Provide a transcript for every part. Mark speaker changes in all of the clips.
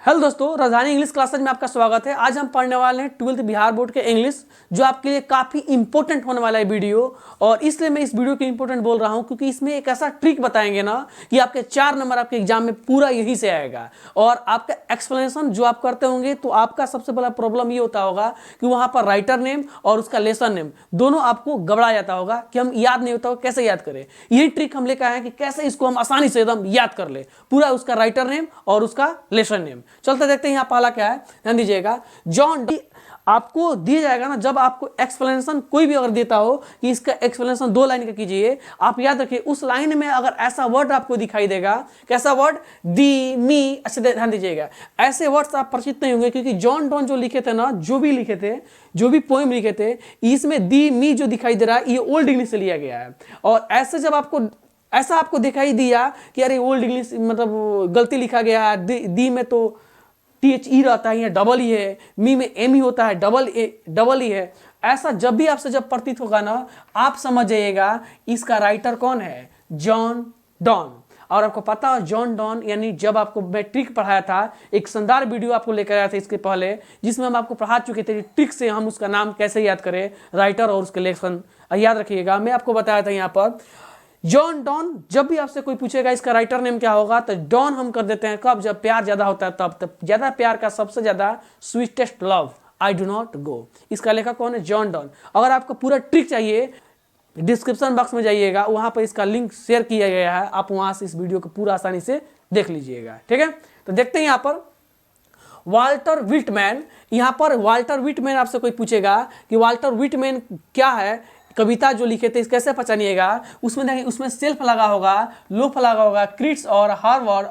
Speaker 1: Hello दोस्तों, राजधानी English classes में आपका स्वागत है। आज हम पढ़ने वाले हैं 12th बिहार बोर्ड के इंग्लिश, जो आपके लिए काफ़ी इंपॉर्टेंट होने वाला है वीडियो। और इसलिए मैं इस वीडियो की इंपॉर्टेंट बोल रहा हूं क्योंकि इसमें एक ऐसा ट्रिक बताएंगे ना कि आपके 4 नंबर आपके एग्जाम में पूरा यही से आएगा। और आपका एक्सप्लेनेशन जो आप करते होंगे तो आपका सबसे बड़ा प्रॉब्लम ये होता होगा कि वहाँ पर राइटर नेम और उसका लेसन नेम दोनों आपको घबरा जाता होगा कि हम याद नहीं होता होगा, कैसे याद करें। यही ट्रिक हम लेकर आए हैं कि कैसे इसको हम आसानी से एकदम याद कर ले, पूरा उसका राइटर नेम और उसका लेसन नेम। चलते देखते हैं यहाँ पहला क्या है, ध्यान दीजिएगा। जॉन डी आपको दिया जाएगा ना, जब आपको एक्सप्लेनेशन कोई भी अगर देता हो कि इसका एक्सप्लेनेशन 2 लाइन का कीजिए, आप याद रखिए उस लाइन में अगर ऐसा वर्ड आपको दिखाई देगा, कैसा वर्ड, दी, मी, अच्छे ध्यान दीजिएगा। ऐसे वर्ड्स आप परिचित नहीं होंगे क्योंकि जॉन डॉन जो लिखे थे ना, जो भी लिखे थे, जो भी पोएम लिखे थे, इसमें दी, मी जो दिखाई दे रहा है ये ओल्ड इंग्लिश से लिया गया है। और ऐसे जब आपको दिखाई दिया कि अरे ओल्ड इंग्लिश मतलब गलती लिखा गया है, दी में तो THE रहता है, यहाँ डबल ही है, मी में M ही होता है, डबल ही है। ऐसा जब भी आपसे जब प्रतीत होगा ना, आप समझ जाइएगा इसका राइटर कौन है, जॉन डॉन। और आपको पता है जॉन डॉन, यानी जब आपको मैं ट्रिक पढ़ाया था, एक शानदार वीडियो आपको लेकर आया था इसके पहले, जिसमें हम आपको पढ़ा चुके थे ट्रिक से हम उसका नाम कैसे याद करें, राइटर और उसके लेसन। याद रखिएगा, मैं आपको बताया था यहाँ पर जॉन डॉन। जब भी आपसे कोई पूछेगा इसका राइटर नेम क्या होगा, तो डॉन हम कर देते हैं कब, जब प्यार ज्यादा होता है तब ज्यादा प्यार का सबसे ज्यादा sweetest love, I do not go. इसका लेखक कौन है, जॉन डॉन। अगर आपको पूरा ट्रिक चाहिए, डिस्क्रिप्शन बॉक्स में जाइएगा, वहां पर इसका लिंक शेयर किया गया है, आप वहां से इस वीडियो को पूरा आसानी से देख लीजिएगा। ठीक है, तो देखते हैं यहाँ पर वाल्टर विटमैन। यहाँ पर वाल्टर विटमैन आपसे कोई पूछेगा कि वाल्टर विटमैन क्या है, कविता जो लिखे थे, कैसे पहचानिएगा। उसमें देखिए, उसमें सेल्फ लगा होगा, लोफ लगा होगा, क्रिट्स और हार्वर्ड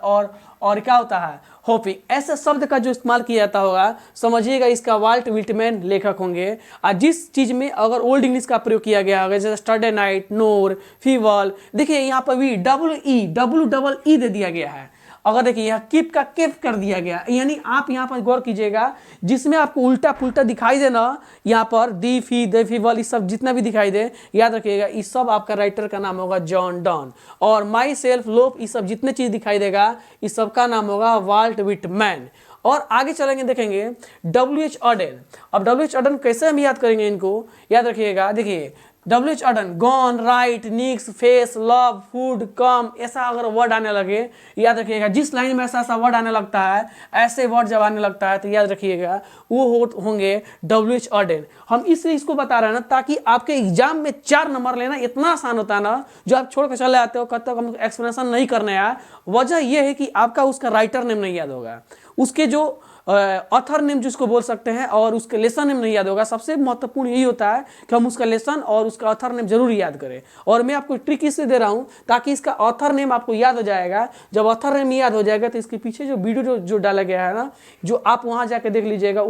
Speaker 1: और क्या होता है, होपिंग, ऐसे शब्द का जो इस्तेमाल किया जाता होगा, समझिएगा इसका वाल्ट विटमैन लेखक होंगे। और जिस चीज में अगर ओल्ड इंग्लिश का प्रयोग किया गया होगा, जैसे स्टडे नाइट, नोर, फीवल, देखिए यहाँ पर भी डबल ई दे दिया गया है। अगर देखिए यहाँ कीप का केप कर दिया गया, यानी आप यहाँ पर गौर कीजिएगा, जिसमें आपको उल्टा पुल्टा दिखाई दे ना, यहाँ पर दी, फी, दे, फीवल, इस सब जितना भी दिखाई दे, याद रखिएगा इस सब आपका राइटर का नाम होगा जॉन डॉन। और माई सेल्फ, लोप, इस सब जितने चीज दिखाई देगा, इस सब का नाम होगा वाल्ट विटमैन। और आगे चलेंगे, देखेंगे WH ऑडेन। अब WH ऑडेन कैसे हम याद करेंगे इनको, याद रखिएगा। देखिए WH ऑडेन, गॉन, राइट, निक्स, फेस, लव, फूड, कम, ऐसा अगर वर्ड आने लगे, याद रखिएगा जिस लाइन में ऐसा वर्ड आने लगता है, ऐसे वर्ड जब आने लगता है तो याद रखिएगा वो होंगे WH ऑडेन। हम इसलिए इसको बता रहे हैं ना, ताकि आपके एग्जाम में 4 नंबर लेना इतना आसान होता है ना, जो आप छोड़ कर चले आते हो, कहते हो हम एक्सप्लेनेशन नहीं करने आया। वजह यह है कि आपका उसका राइटर नेम नहीं याद होगा, उसके जो ऑथर नेम जिसको बोल सकते हैं, और उसके लेसन नेम नहीं याद होगा। सबसे महत्वपूर्ण यही होता है कि हम उसका लेसन और उसका ऑथर नेम जरूर याद करें। और मैं आपको ट्रिक इससे दे रहा हूं ताकि इसका ऑथर नेम आपको याद हो जाएगा। जब ऑथर नेम याद हो जाएगा तो इसके पीछे जो वीडियो जो डाला गया है ना, जो आप वहां जाके देख लीजिएगा,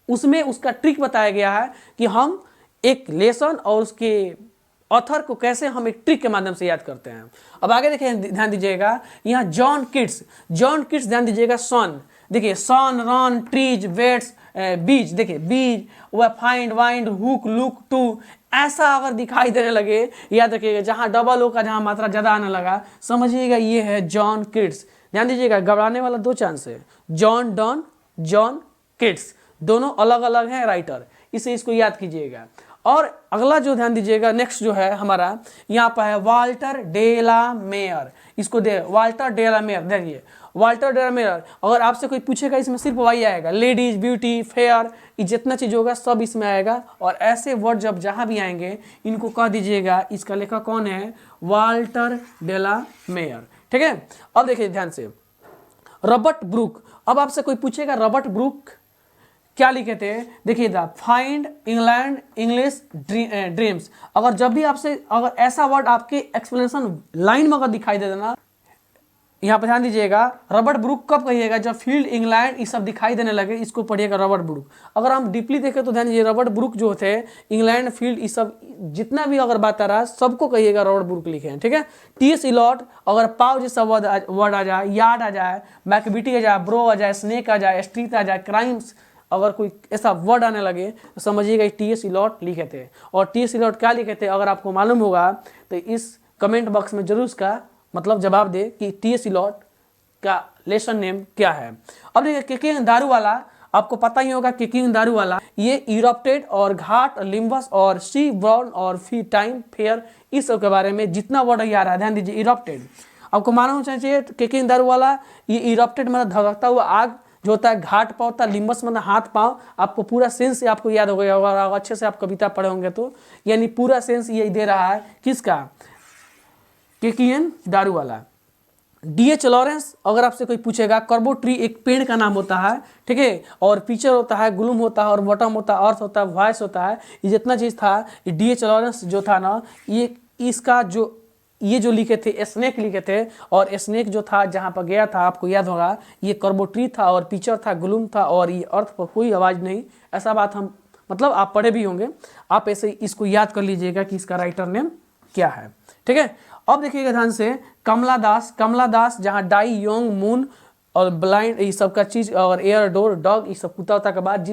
Speaker 1: उसमें उसका ट्रिक बताया गया है कि हम एक लेसन और उसके ऑथर को कैसे हम एक ट्रिक के माध्यम से याद करते हैं। अब आगे देखिए, ध्यान दीजिएगा, यहाँ जॉन किट्स, ध्यान दीजिएगा, सन, देखिए सन, रन, ट्रीज, वेट्स, बीज, देखिए बीज, वह find, wind, hook, look, too, ऐसा अगर दिखाई देने लगे, याद रखिएगा जहां डबल ओ का जहां मात्रा ज्यादा आने लगा, समझिएगा ये है जॉन किट्स। ध्यान दीजिएगा, घबराने वाला 2 चांस है, जॉन डॉन, जॉन किट्स, दोनों अलग अलग हैं राइटर, इसे इसको याद कीजिएगा। और अगला जो ध्यान दीजिएगा, नेक्स्ट जो है हमारा यहाँ पर है वाल्टर डे ला मेयर। इसको वाल्टर डे ला मेयर, देखिए वाल्टर डे ला मेयर। अगर आपसे कोई पूछेगा, इसमें सिर्फ वही आएगा, लेडीज, ब्यूटी, फेयर, ये जितना चीज होगा सब इसमें आएगा। और ऐसे वर्ड जब जहां भी आएंगे, इनको कह दीजिएगा इसका लेखक कौन है, वाल्टर डे ला मेयर। ठीक है, अब देखिए ध्यान से, रॉबर्ट ब्रूक। अब आपसे कोई पूछेगा रॉबर्ट ब्रूक क्या लिखे थे, देखिए the find England English dreams. अगर जब भी आपसे अगर ऐसा वर्ड आपके एक्सप्लेनेशन लाइन में अगर दिखाई दे देना, यहाँ पर ध्यान दीजिएगा, रॉबर्ट ब्रूक कब कहिएगा, जब फील्ड, इंग्लैंड ये सब दिखाई देने लगे, इसको पढ़िएगा रॉबर्ट ब्रूक। अगर हम डीपली देखें तो ध्यान दीजिए, रॉबर्ट ब्रूक जो थे, इंग्लैंड, फील्ड, ये सब जितना भी अगर बात आ रहा है सबको कहिएगा रॉबर्ट ब्रूक लिखे हैं। ठीक है, TS इलॉट, अगर पाव जैसा वर्ड आ जाए, यार्ड आ जाए, मैकबिटी आ जाए, ब्रो आ जाए, स्नेक आ जाए, स्ट्रीट आ जाए, क्राइम्स, अगर कोई ऐसा वर्ड आने लगे तो समझिएगा TS इलॉट लिखे थे। और TS इलॉट क्या लिखे थे, अगर आपको मालूम होगा तो इस कमेंट बॉक्स में जरूर उसका मतलब जवाब दे कि TS इलॉट का लेसन नेम क्या है। अब देखिए किकिंग दारूवाला, आपको पता ही होगा किकिंग दारूवाला, ये इरप्टेड और घाट, लिम्बस और सी ब्राउन और फी टाइम फेयर, इस सब के बारे में जितना वर्ड ये आ रहा है ध्यान दीजिए। इरप्टेड आपको मालूम होना चाहिए, किकिंग दारूवाला ये इरप्टेड मतलब धधकता हुआ आग जो होता है, घाट पाँव होता है, लिम्बस मतलब हाथ पाँव, आपको पूरा सेंस से आपको याद हो गया होगा, अच्छे से आप कविता पढ़े होंगे तो, यानी पूरा सेंस ये दे रहा है किसका, किकिंग दारूवाला। डीएच लॉरेंस, अगर आपसे कोई पूछेगा, कार्बो ट्री एक पेड़ का नाम होता है, ठीक है, और फीचर होता है, ग्लूम होता है, और बॉटम होता है, अर्थ होता है, वॉइस होता है, ये जितना चीज़ था, ये डीएच लॉरेंस जो था ना, ये इसका जो ये जो लिखे थे स्नेक लिखे थे, और स्नेक जो था जहाँ पर गया था आपको याद होगा, ये कार्बो ट्री था और पिक्चर था, ग्लूम था, और ये अर्थ पर कोई आवाज़ नहीं, ऐसा बात हम मतलब आप पढ़े भी होंगे, आप ऐसे इसको याद कर लीजिएगा कि इसका राइटर नेम क्या है, ठीक है। अब देखिएगा ध्यान से, कमला दास, कमला दास जहाँ डाई, योंग, मून और ब्लाइंड, ये सब का चीज़, और एयर डोर, डॉग, ये सब कुत्ता के बाद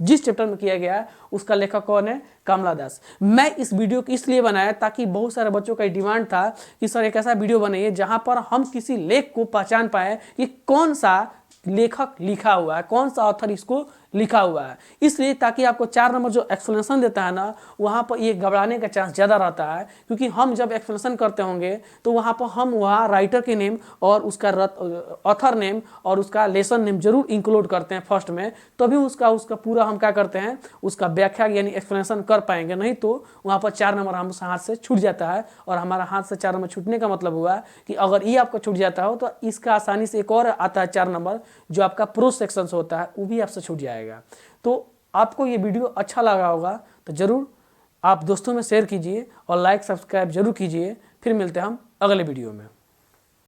Speaker 1: जिस चैप्टर में किया गया है उसका लेखक कौन है, कमला दास। मैं इस वीडियो को इसलिए बनाया ताकि बहुत सारे बच्चों का डिमांड था कि सर एक ऐसा वीडियो बनाइए जहां पर हम किसी लेख को पहचान पाए कि कौन सा लेखक लिखा हुआ है, कौन सा ऑथर इसको लिखा हुआ है, इसलिए ताकि आपको 4 नंबर जो एक्सप्लेनेशन देता है ना, वहाँ पर ये घबराने का चांस ज़्यादा रहता है, क्योंकि हम जब एक्सप्लेनेशन करते होंगे तो वहाँ पर हम वहाँ राइटर के नेम और उसका ऑथर नेम और उसका लेसन नेम जरूर इंक्लूड करते हैं फर्स्ट में, तभी उसका पूरा हम क्या करते हैं, उसका व्याख्या यानी एक्सप्लेनेशन कर पाएंगे, नहीं तो वहाँ पर 4 नंबर हम हाथ से छूट जाता है। और हमारा हाथ से 4 नंबर छूटने का मतलब हुआ कि अगर ये आपका छूट जाता हो तो इसका आसानी से एक और आता है 4 नंबर जो आपका प्रोस सेक्शन होता है, वो भी आपसे छूट जाएगा। तो आपको ये वीडियो अच्छा लगा होगा तो जरूर आप दोस्तों में शेयर कीजिए और लाइक सब्सक्राइब जरूर कीजिए। फिर मिलते हैं हम अगले वीडियो में।